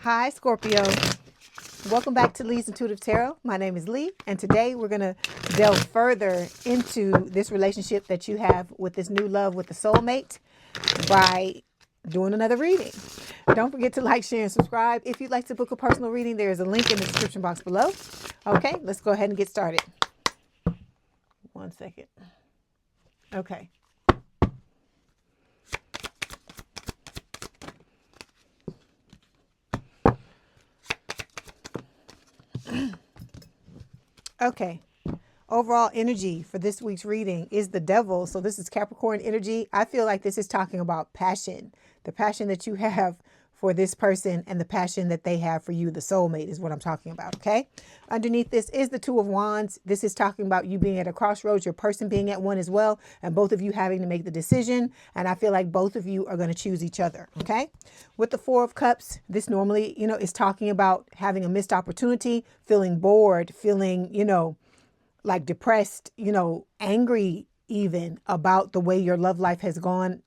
Hi, Scorpio. Welcome back to Leigh's Intuitive Tarot. My name is Leigh, and today we're going to delve further into this relationship that you have with this new love with the soulmate by doing another reading. Don't forget to like, share, and subscribe. If you'd like to book a personal reading, there is a link in the description box below. Okay, let's go ahead and get started. 1 second. Okay. Okay. Overall energy for this week's reading is the devil. So this is Capricorn energy. I feel like this is talking about passion, the passion that you have for this person and the passion that they have for you. The soulmate is what I'm talking about. Okay. Underneath this is the Two of Wands. This is talking about you being at a crossroads, your person being at one as well, and both of you having to make the decision. And I feel like both of you are going to choose each other. Okay. With the Four of Cups, this normally, is talking about having a missed opportunity, feeling bored, feeling, like depressed, angry even about the way your love life has gone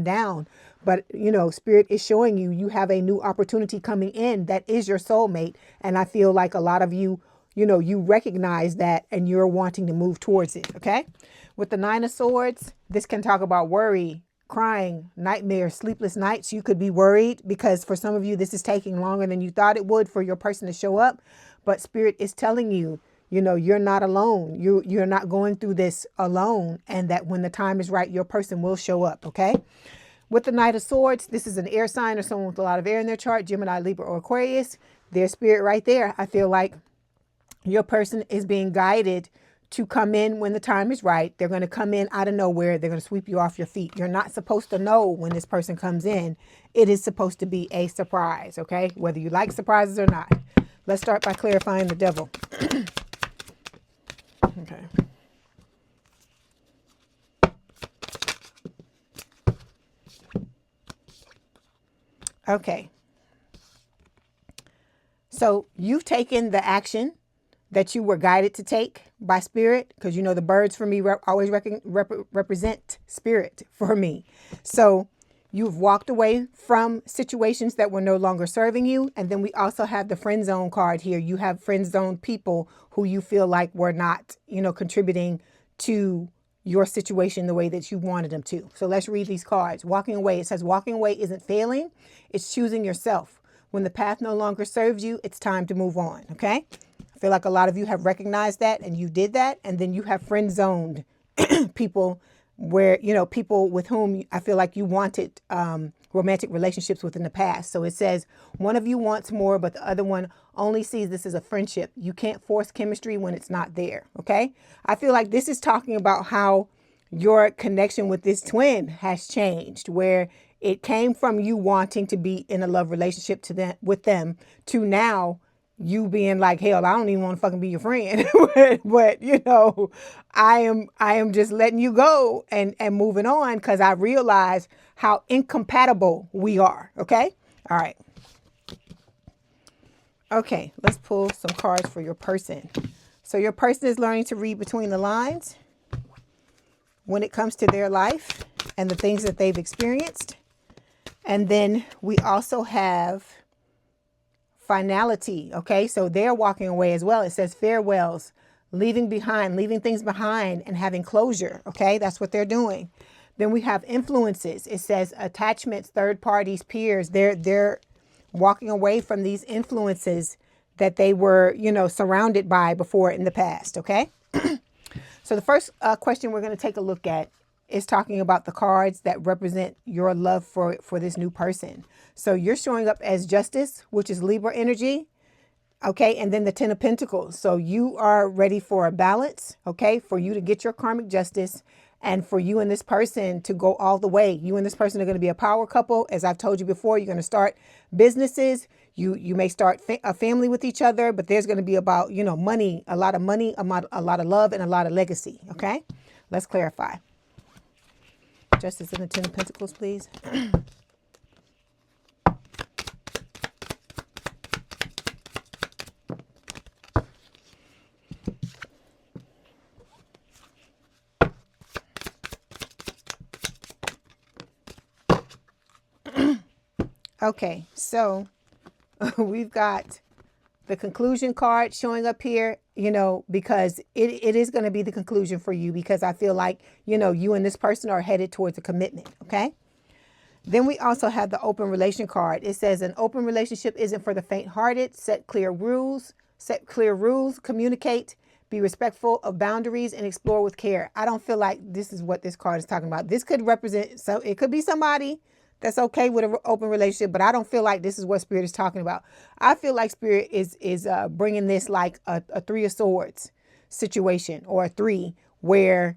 down. But, Spirit is showing you have a new opportunity coming in that is your soulmate. And I feel like a lot of you, you recognize that and you're wanting to move towards it. Okay. With the Nine of Swords, this can talk about worry, crying, nightmares, sleepless nights. You could be worried because for some of you, this is taking longer than you thought it would for your person to show up. But Spirit is telling you, you're not alone. You're not going through this alone, and that when the time is right, your person will show up. Okay. With the Knight of Swords, this is an air sign or someone with a lot of air in their chart, Gemini, Libra, or Aquarius. Their spirit right there. I feel like your person is being guided to come in when the time is right. They're going to come in out of nowhere. They're going to sweep you off your feet. You're not supposed to know when this person comes in. It is supposed to be a surprise. Okay. Whether you like surprises or not. Let's start by clarifying the devil. Okay. Okay. So you've taken the action that you were guided to take by spirit, because the birds for me always represent spirit for me. So you've walked away from situations that were no longer serving you. And then we also have the friend zone card here. You have friend zone people who you feel like were not, contributing to your situation the way that you wanted them to. So let's read these cards. Walking away. It says walking away isn't failing. It's choosing yourself. When the path no longer serves you, it's time to move on. Okay. I feel like a lot of you have recognized that and you did that. And then you have friend zoned people where, people with whom I feel like you wanted romantic relationships with in the past. So it says one of you wants more, but the other one only sees this as a friendship. You can't force chemistry when it's not there. Okay. I feel like this is talking about how your connection with this twin has changed, where it came from you wanting to be in a love relationship with them to now you being like, hell, I don't even want to fucking be your friend. but I am just letting you go and moving on because I realize how incompatible we are. Okay. All right. Okay. Let's pull some cards for your person. So your person is learning to read between the lines when it comes to their life and the things that they've experienced. And then we also have finality. Okay. So they're walking away as well. It says farewells, leaving things behind and having closure. Okay. That's what they're doing. Then we have influences. It says attachments, third parties, peers. They're walking away from these influences that they were, surrounded by before in the past. Okay. So the first question we're going to take a look at is talking about the cards that represent your love for this new person. So you're showing up as Justice, which is Libra energy. Okay. And then the Ten of Pentacles. So you are ready for a balance. Okay. For you to get your karmic justice and for you and this person to go all the way. You and this person are going to be a power couple. As I've told you before, you're going to start businesses. You may start a family with each other, but there's going to be about, money, a lot of love and a lot of legacy. Okay. Let's clarify. Justice in the Ten of Pentacles, please. Okay, so We've got the conclusion card showing up here, because it is going to be the conclusion for you, because I feel like, you and this person are headed towards a commitment. Okay. Then we also have the open relation card. It says an open relationship isn't for the faint-hearted. Set clear rules, communicate, be respectful of boundaries, and explore with care. I don't feel like this is what this card is talking about. This could represent, so it could be somebody that's okay with an open relationship, but I don't feel like this is what Spirit is talking about. I feel like Spirit is bringing this like a Three of Swords situation, or a three, where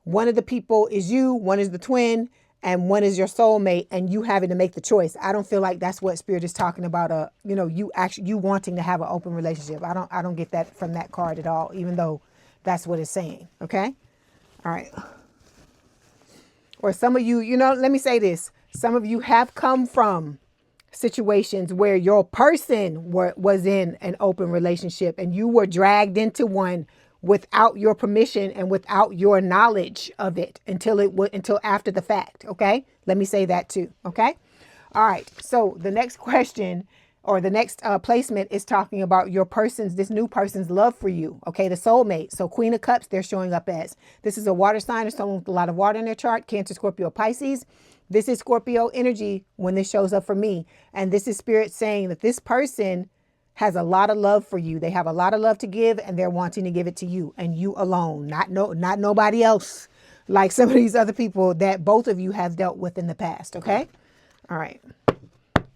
one of the people is you, one is the twin, and one is your soulmate, and you having to make the choice. I don't feel like that's what Spirit is talking about. You wanting to have an open relationship. I don't get that from that card at all, even though that's what it's saying. Okay. All right. Or some of you, let me say this. Some of you have come from situations where your person was in an open relationship, and you were dragged into one without your permission and without your knowledge of it until after the fact. Okay. Let me say that too. Okay. All right. So the next question, or the next placement, is talking about this new person's love for you. Okay. The soulmate. So Queen of Cups, they're showing up as. This is a water sign, or someone with a lot of water in their chart. Cancer, Scorpio, Pisces. This is Scorpio energy when this shows up for me. And this is Spirit saying that this person has a lot of love for you. They have a lot of love to give, and they're wanting to give it to you, and you alone, not nobody else, like some of these other people that both of you have dealt with in the past. Okay. All right.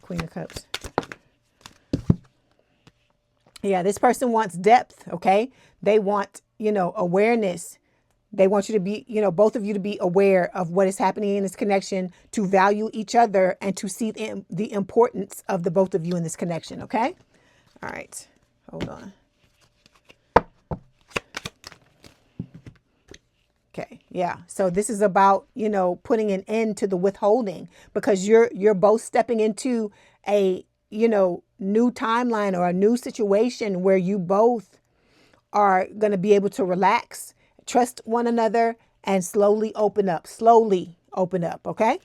Queen of Cups. Yeah. This person wants depth. Okay. They want, awareness. They want you to be, both of you to be aware of what is happening in this connection, to value each other, and to see the importance of the both of you in this connection. Okay. All right, hold on. Okay, yeah. So this is about, putting an end to the withholding, because you're both stepping into a, new timeline, or a new situation where you both are going to be able to relax, trust one another, and slowly open up. Okay.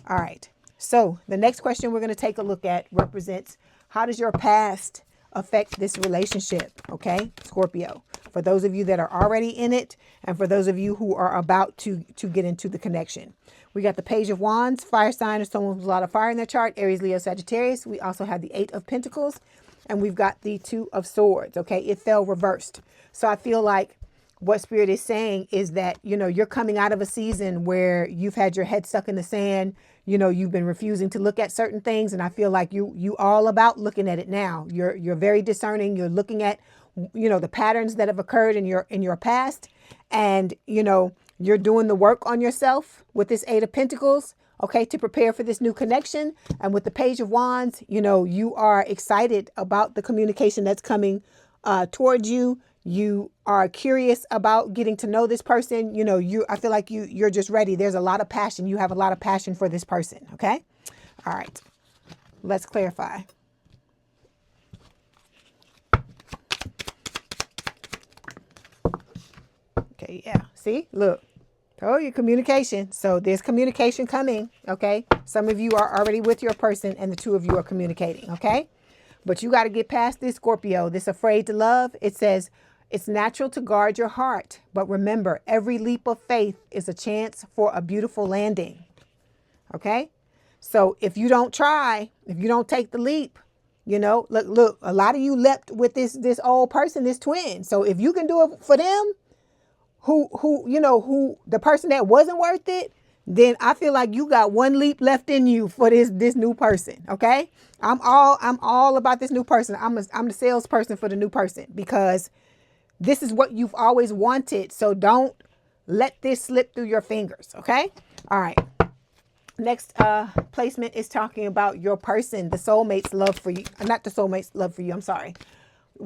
All right. So the next question we're going to take a look at represents, how does your past affect this relationship? Okay, Scorpio, for those of you that are already in it, and for those of you who are about to get into the connection. We got the Page of Wands, fire sign, or someone with a lot of fire in their chart, Aries, Leo, Sagittarius. We also have the Eight of Pentacles, and we've got the Two of Swords. Okay, it fell reversed. So I feel like what Spirit is saying is that, you're coming out of a season where you've had your head stuck in the sand. You've been refusing to look at certain things. And I feel like you all about looking at it now. You're very discerning. You're looking at, the patterns that have occurred in your past. And, you're doing the work on yourself with this Eight of Pentacles, okay, to prepare for this new connection. And with the Page of Wands, you are excited about the communication that's coming towards you. You are curious about getting to know this person. I feel like you're just ready. There's a lot of passion. You have a lot of passion for this person. Okay. All right. Let's clarify. Okay. Yeah. See, look. Oh, your communication. So there's communication coming. Okay. Some of you are already with your person, and the two of you are communicating. Okay. But you got to get past this, Scorpio, this afraid to love. It says, it's natural to guard your heart, but remember, every leap of faith is a chance for a beautiful landing. Okay? So if you don't try, if you don't take the leap, look, a lot of you leapt with this old person, this twin. So if you can do it for them, who the person that wasn't worth it, then I feel like you got one leap left in you for this new person. Okay? I'm all about this new person. I'm the salesperson for the new person, because this is what you've always wanted. So don't let this slip through your fingers. Okay. All right. Next placement is talking about your person, the soulmate's love for you. Not the soulmate's love for you. I'm sorry.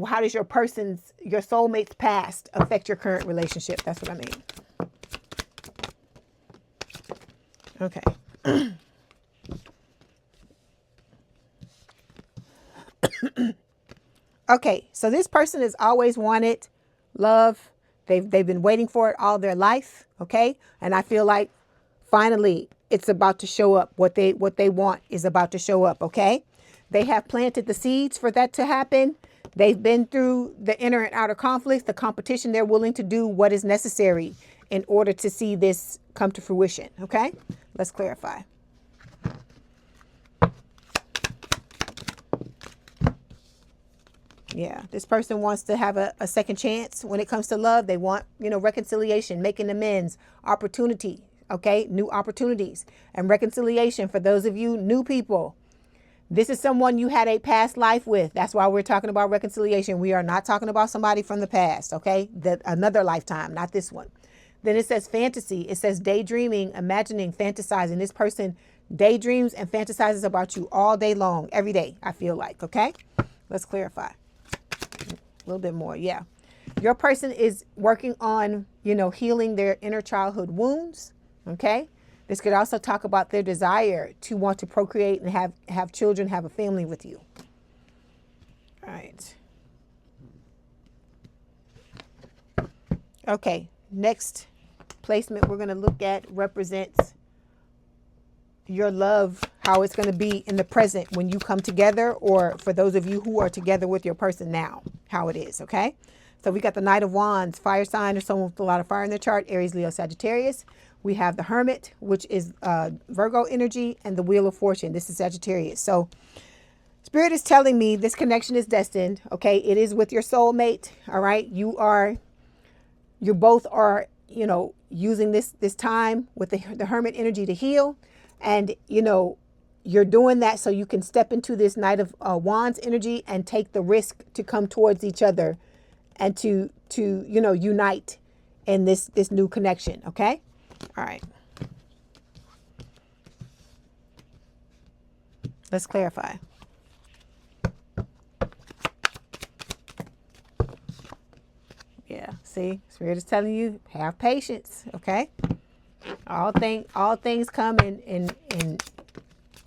How does your soulmate's past affect your current relationship? That's what I mean. Okay. Okay. So this person has always wanted love. They've been waiting for it all their life. Okay. And I feel like finally it's about to show up. What they want is about to show up. Okay. They have planted the seeds for that to happen. They've been through the inner and outer conflicts, the competition. They're willing to do what is necessary in order to see this come to fruition. Okay, let's clarify. Yeah, this person wants to have a second chance when it comes to love. They want, reconciliation, making amends, opportunity, okay? New opportunities and reconciliation for those of you new people. This is someone you had a past life with. That's why we're talking about reconciliation. We are not talking about somebody from the past, okay? Another lifetime, not this one. Then it says fantasy. It says daydreaming, imagining, fantasizing. This person daydreams and fantasizes about you all day long, every day, I feel like, okay? Let's clarify. A little bit more. Yeah. Your person is working on, healing their inner childhood wounds. Okay. This could also talk about their desire to want to procreate and have children, have a family with you. All right. Okay. Next placement we're going to look at represents your love, how it's going to be in the present when you come together, or for those of you who are together with your person now, how it is. Okay. So we got the Knight of Wands, fire sign, or someone with a lot of fire in their chart, Aries, Leo, Sagittarius. We have the Hermit, which is Virgo energy, and the Wheel of Fortune. This is Sagittarius. So Spirit is telling me this connection is destined. Okay. It is with your soulmate. All right. You both are, using this time with the Hermit energy to heal. And, you're doing that so you can step into this Knight of Wands energy and take the risk to come towards each other and to unite in this new connection. Okay. All right. Let's clarify. Yeah. See, Spirit is telling you, have patience. Okay. All things come in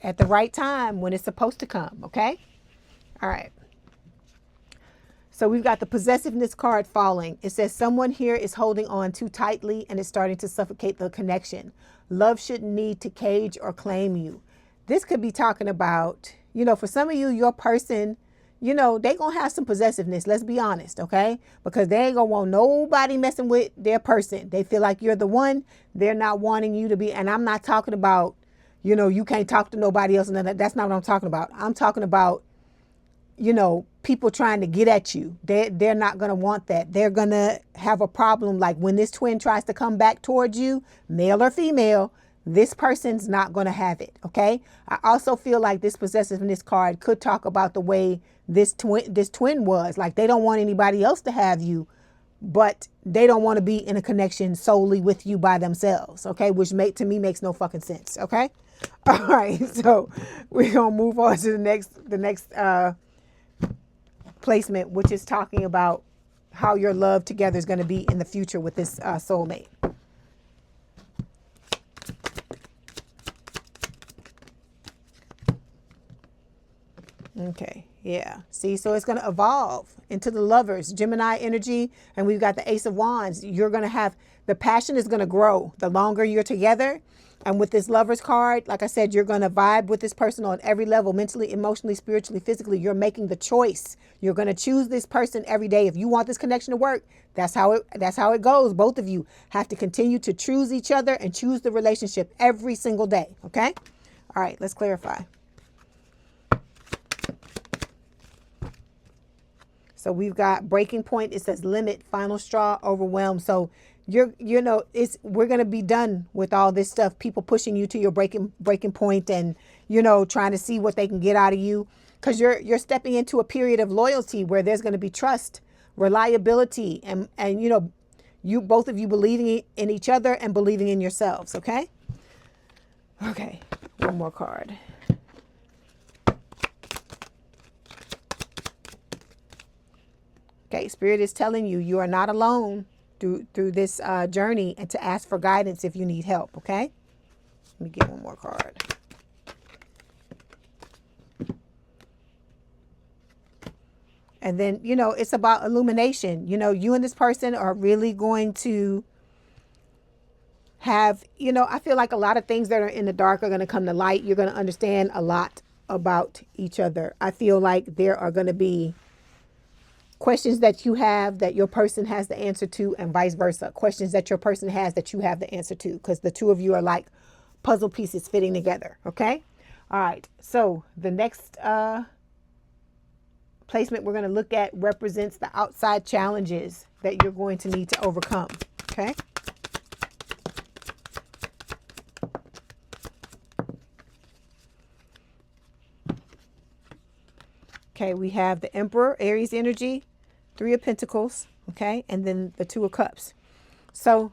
at the right time when it's supposed to come. Okay. All right. So we've got the possessiveness card falling. It says someone here is holding on too tightly and is starting to suffocate the connection. Love shouldn't need to cage or claim you. This could be talking about, for some of you, your person, they gonna have some possessiveness. Let's be honest, okay? Because they ain't gonna want nobody messing with their person. They feel like you're the one. They're not wanting you to be. And I'm not talking about, you can't talk to nobody else. And that's not what I'm talking about. I'm talking about, people trying to get at you. They're not gonna want that. They're gonna have a problem. Like when this twin tries to come back towards you, male or female, this person's not going to have it. Okay. I also feel like this possessiveness card could talk about the way this twin was. Like they don't want anybody else to have you, but they don't want to be in a connection solely with you by themselves. Okay. Which to me makes no fucking sense. Okay. All right. So we're going to move on to the next placement, which is talking about how your love together is going to be in the future with this soulmate. Okay. Yeah. See, so it's going to evolve into the Lovers, Gemini energy. And we've got the Ace of Wands. You're going to have, the passion is going to grow the longer you're together. And with this Lovers card, like I said, you're going to vibe with this person on every level, mentally, emotionally, spiritually, physically. You're making the choice. You're going to choose this person every day. If you want this connection to work, that's how it goes. Both of you have to continue to choose each other and choose the relationship every single day. Okay. All right. Let's clarify. So we've got breaking point. It says limit, final straw, overwhelmed. So we're going to be done with all this stuff. People pushing you to your breaking point and, trying to see what they can get out of you, because you're stepping into a period of loyalty where there's going to be trust, reliability, and both of you believing in each other and believing in yourselves. Okay. Okay. One more card. Okay, Spirit is telling you you are not alone through this journey, and to ask for guidance if you need help. Okay, let me get one more card. And then, it's about illumination. You and this person are really going to have, I feel like a lot of things that are in the dark are going to come to light. You're going to understand a lot about each other. I feel like there are going to be questions that you have that your person has the answer to, and vice versa. Questions that your person has that you have the answer to, because the two of you are like puzzle pieces fitting together. Okay. All right. So the next placement we're going to look at represents the outside challenges that you're going to need to overcome. Okay. Okay, we have the Emperor, Aries energy, Three of Pentacles, okay, and then the Two of Cups. So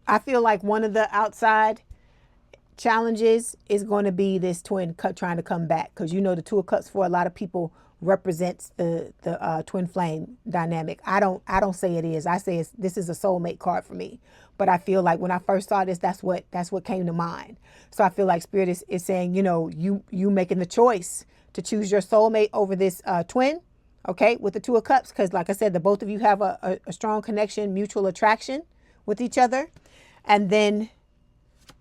I feel like one of the outside challenges is going to be this twin trying to come back, because you know the Two of Cups for a lot of people represents the twin flame dynamic. I don't say it is. I say this is a soulmate card for me. But I feel like when I first saw this, that's what came to mind. So I feel like Spirit is saying, you know, you making the choice to choose your soulmate over this twin, okay, with the Two of Cups, because like I said, the both of you have a strong connection, mutual attraction with each other. And then,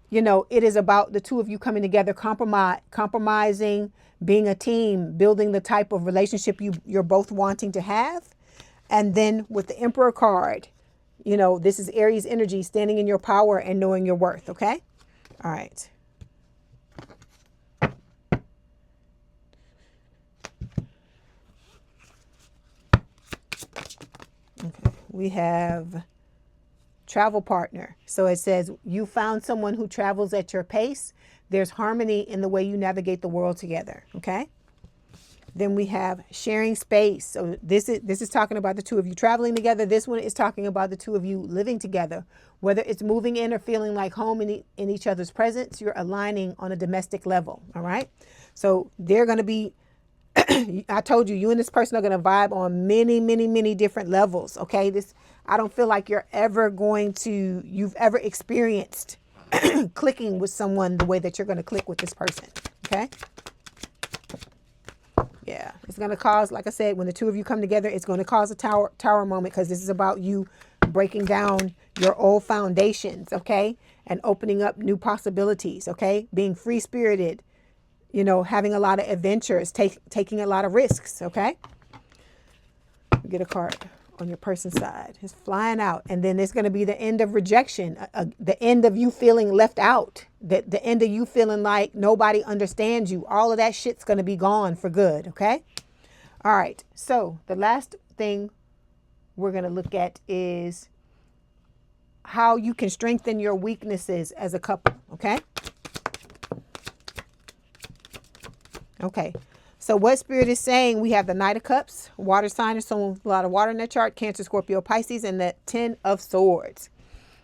you know, it is about the two of you coming together, compromising, being a team, building the type of relationship you're both wanting to have. And then with the Emperor card, you know, this is Aries energy, standing in your power and knowing your worth. Okay. All right. Okay. We have travel partner. So it says you found someone who travels at your pace. There's harmony in the way you navigate the world together. Okay. Then we have sharing space. So this is talking about the two of you traveling together. This one is talking about the two of you living together. Whether it's moving in or feeling like home in each other's presence, you're aligning on a domestic level. All right. So they're going to be, I told you, you and this person are going to vibe on many, many, many different levels. Okay. I don't feel like you've ever experienced clicking with someone the way that you're going to click with this person. Okay. Yeah, it's going to cause, like I said, when the two of you come together, it's going to cause a tower moment, because this is about you breaking down your old foundations, okay, and opening up new possibilities, okay, being free-spirited, you know, having a lot of adventures, taking a lot of risks, okay. Get a card on your person's side. It's flying out. And then there's going to be the end of rejection, the end of you feeling left out, the end of you feeling like nobody understands you. All of that shit's going to be gone for good. Okay. All right. So the last thing we're going to look at is how you can strengthen your weaknesses as a couple. Okay. Okay. So what Spirit is saying, we have the Knight of Cups, water sign, or someone with a lot of water in their chart, Cancer, Scorpio, Pisces, and the 10 of Swords.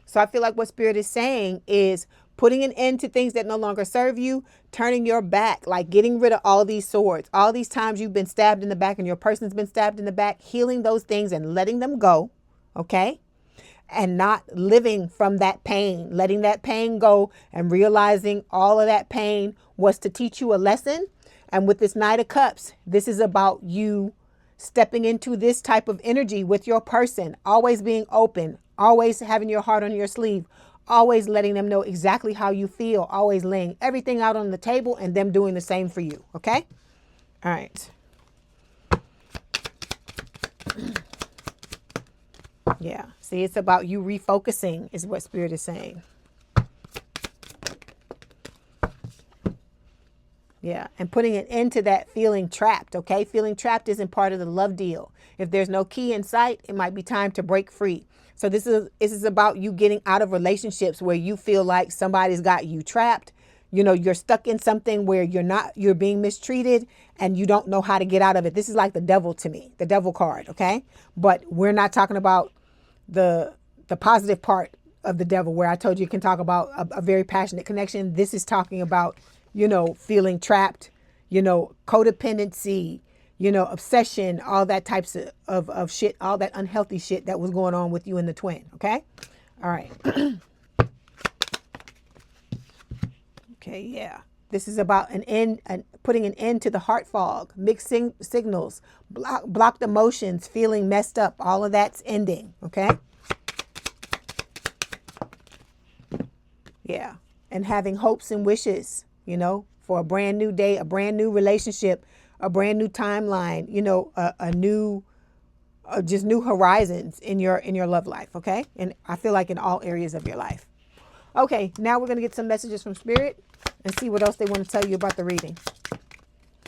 So I feel like what Spirit is saying is putting an end to things that no longer serve you, turning your back, like getting rid of all these swords, all these times you've been stabbed in the back and your person's been stabbed in the back, healing those things and letting them go, okay? And not living from that pain, letting that pain go and realizing all of that pain was to teach you a lesson. And with this Knight of Cups, this is about you stepping into this type of energy with your person, always being open, always having your heart on your sleeve, always letting them know exactly how you feel, always laying everything out on the table and them doing the same for you. Okay. All right. Yeah. See, it's about you refocusing is what Spirit is saying. Yeah, and putting an end to that feeling trapped, okay? Feeling trapped isn't part of the love deal. If there's no key in sight, it might be time to break free. So this is about you getting out of relationships where you feel like somebody's got you trapped. You know, you're stuck in something where you're being mistreated and you don't know how to get out of it. This is like the devil to me, the devil card, okay? But we're not talking about the positive part of the devil where I told you can talk about a very passionate connection. This is talking about, you know, feeling trapped, you know, codependency, you know, obsession, all that types of shit, all that unhealthy shit that was going on with you and the twin. Okay. All right. Okay. Yeah. This is about putting an end to the heart fog, mixed signals, blocked emotions, feeling messed up. All of that's ending. Okay. Yeah. and having hopes and wishes, you know, for a brand new day, a brand new relationship, a brand new timeline, you know, a new, just new horizons in your love life. Okay. And I feel like in all areas of your life. Okay. Now we're going to get some messages from Spirit and see what else they want to tell you about the reading.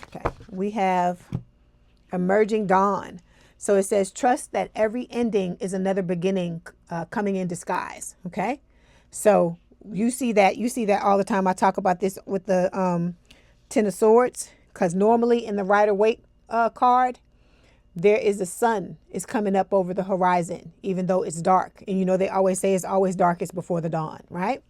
Okay. We have Emerging Dawn. So it says, trust that every ending is another beginning coming in disguise. Okay. So you see that all the time. I talk about this with the Ten of Swords, because normally in the Rider-Waite card, there is the sun is coming up over the horizon, even though it's dark. And you know, they always say it's always darkest before the dawn, right?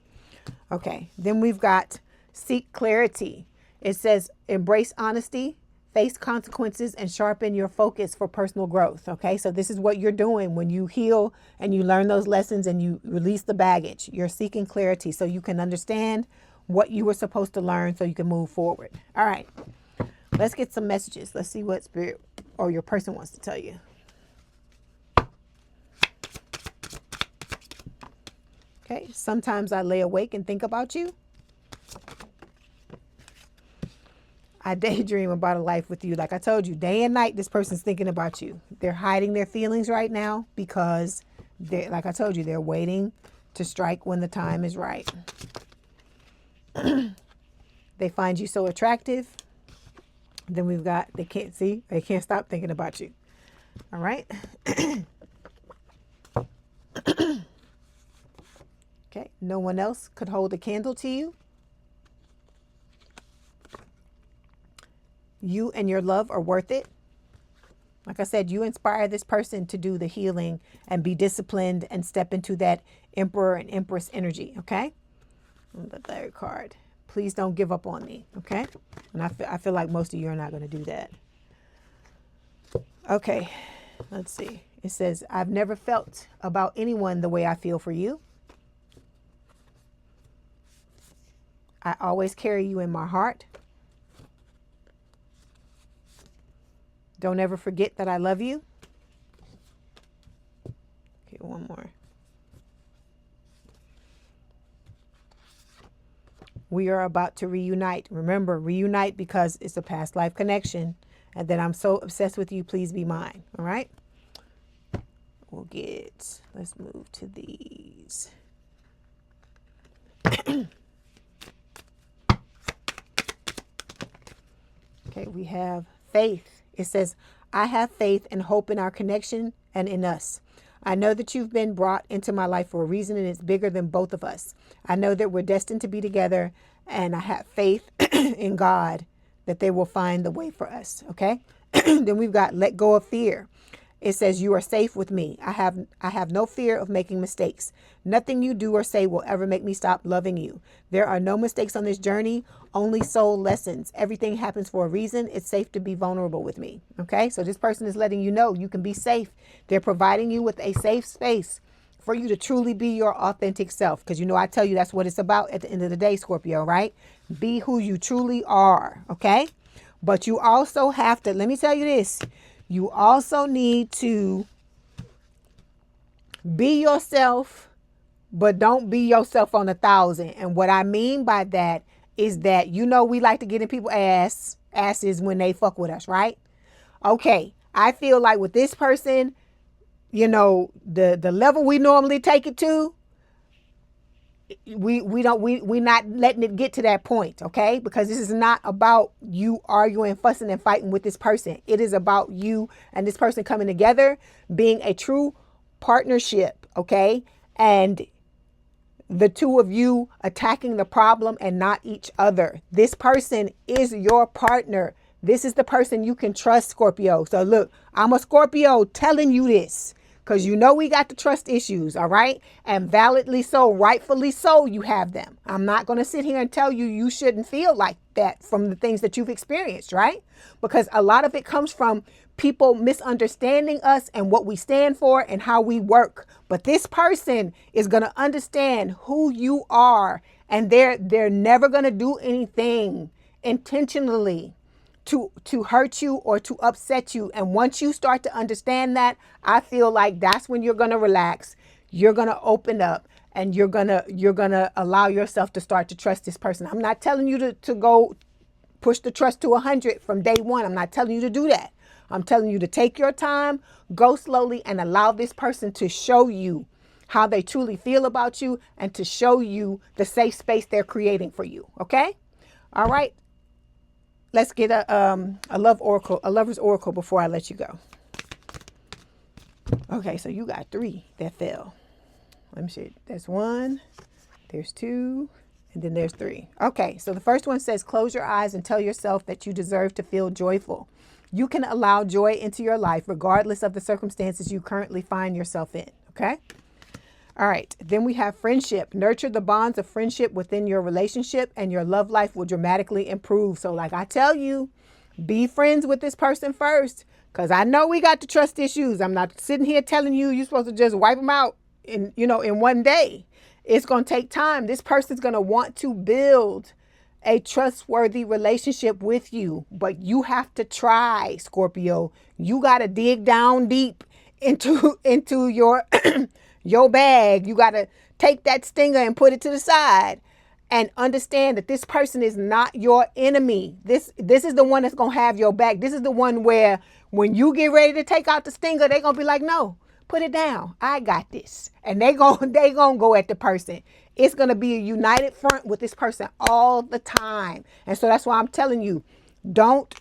Okay. Then we've got seek clarity. It says embrace honesty, face consequences, and sharpen your focus for personal growth. Okay. So this is what you're doing when you heal and you learn those lessons and you release the baggage. You're seeking clarity so you can understand what you were supposed to learn so you can move forward. All right. Let's get some messages. Let's see what Spirit or your person wants to tell you. Okay. Sometimes I lay awake and think about you. I daydream about a life with you. Like I told you, day and night, this person's thinking about you. They're hiding their feelings right now because like I told you, they're waiting to strike when the time is right. They find you so attractive. Then we've got, they can't stop thinking about you. All right. Okay. No one else could hold a candle to you. You and your love are worth it. Like I said, you inspire this person to do the healing and be disciplined and step into that Emperor and Empress energy. Okay. And the third card. Please don't give up on me. Okay. And I feel like most of you are not going to do that. Okay. Let's see. It says, I've never felt about anyone the way I feel for you. I always carry you in my heart. Don't ever forget that I love you. Okay, one more. We are about to reunite. Remember, reunite because it's a past life connection. And that I'm so obsessed with you, please be mine. All right? Let's move to these. Okay, we have faith. It says, I have faith and hope in our connection and in us. I know that you've been brought into my life for a reason, and it's bigger than both of us. I know that we're destined to be together, and I have faith in God that they will find the way for us. Okay. Then we've got let go of fear. It says, you are safe with me. I have no fear of making mistakes. Nothing you do or say will ever make me stop loving you. There are no mistakes on this journey, only soul lessons. Everything happens for a reason. It's safe to be vulnerable with me. Okay. So this person is letting you know you can be safe. They're providing you with a safe space for you to truly be your authentic self. Because, you know, I tell you, that's what it's about at the end of the day, Scorpio, right? Be who you truly are. Okay. But you also have to, let me tell you this. You also need to be yourself, but don't be yourself on 1,000. And what I mean by that is that, you know, we like to get in people's asses when they fuck with us, right? Okay. I feel like with this person, you know, the level we normally take it to, we're not letting it get to that point, okay? Because this is not about you arguing, fussing, and fighting with this person. It is about you and this person coming together, being a true partnership, okay? And the two of you attacking the problem and not each other. This person is your partner. This is the person you can trust, Scorpio. So look, I'm a Scorpio telling you this. Because you know we got the trust issues, all right? And validly so, rightfully so, you have them. I'm not going to sit here and tell you you shouldn't feel like that from the things that you've experienced, right? Because a lot of it comes from people misunderstanding us and what we stand for and how we work. But this person is going to understand who you are, and they're never going to do anything intentionally to hurt you or to upset you. And once you start to understand that, I feel like that's when you're going to relax. You're going to open up and you're gonna allow yourself to start to trust this person. I'm not telling you to go push the trust to 100 from day one. I'm not telling you to do that. I'm telling you to take your time, go slowly, and allow this person to show you how they truly feel about you and to show you the safe space they're creating for you. Okay? All right. Let's get a love oracle, a lover's oracle before I let you go. Okay, so you got 3 that fell. Let me see. There's 1, there's 2, and then there's 3. Okay, so the first one says, close your eyes and tell yourself that you deserve to feel joyful. You can allow joy into your life regardless of the circumstances you currently find yourself in. Okay? All right, then we have friendship. Nurture the bonds of friendship within your relationship and your love life will dramatically improve. So like I tell you, be friends with this person first, because I know we got the trust issues. I'm not sitting here telling you you're supposed to just wipe them out in one day. It's going to take time. This person's going to want to build a trustworthy relationship with you, but you have to try, Scorpio. You got to dig down deep into your your bag. You got to take that stinger and put it to the side and understand that this person is not your enemy. This is the one that's going to have your back. This is the one where when you get ready to take out the stinger, they're going to be like, no, put it down. I got this. And they going to go at the person. It's going to be a united front with this person all the time. And so that's why I'm telling you, don't,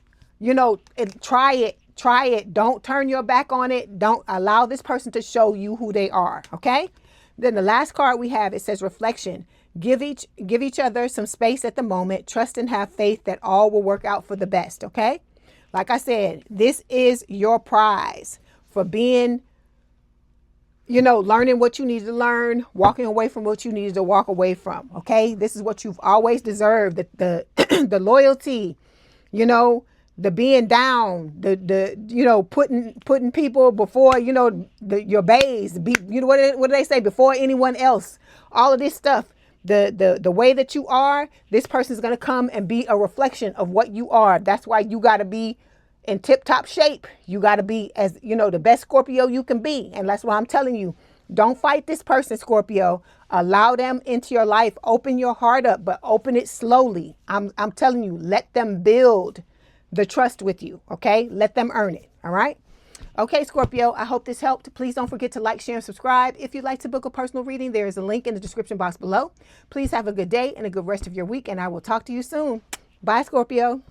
try it. Don't turn your back on it. Don't allow this person to show you who they are. Okay. Then the last card we have, it says reflection. Give each other some space at the moment. Trust and have faith that all will work out for the best. Okay. Like I said, this is your prize for being, learning what you need to learn, walking away from what you needed to walk away from. Okay. This is what you've always deserved. The the loyalty, the being down, the putting people before, your bays, what do they say? Before anyone else, all of this stuff. The way that you are, this person is going to come and be a reflection of what you are. That's why you got to be in tip-top shape. You got to be as, the best Scorpio you can be. And that's why I'm telling you, don't fight this person, Scorpio. Allow them into your life. Open your heart up, but open it slowly. I'm telling you, let them build the trust with you. Okay. Let them earn it. All right. Okay, Scorpio, I hope this helped. Please don't forget to like, share, and subscribe. If you'd like to book a personal reading, there is a link in the description box below. Please have a good day and a good rest of your week, and I will talk to you soon. Bye, Scorpio.